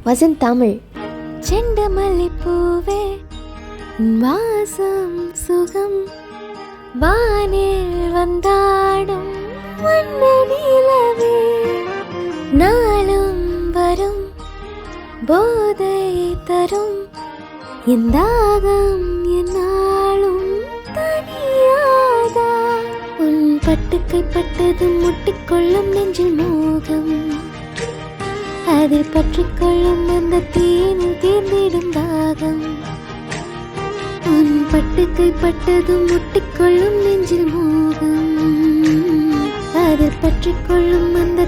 வசந்த் தமிழ். செண்டமல்லி பூவே வாசம் சுகம் வானில் வந்தாடும் வண்ண நிலவே நாளும் வரும் போதை தரும் என் தாகம் என்னாலும் தனியாதா உன் பட்டுக்கை பட்டது முட்டிக்கொள்ளும் நெஞ்சில் மோகம் அதில் பற்றிக்கொள்ளும் அந்த தேனில் தீர்ந்திடும் தாகம் உன் பட்டுக்கை பட்டது முட்டிக்கொள்ளும் நெஞ்சில் மோகம் அதில் பற்றிக்கொள்ளும் அந்த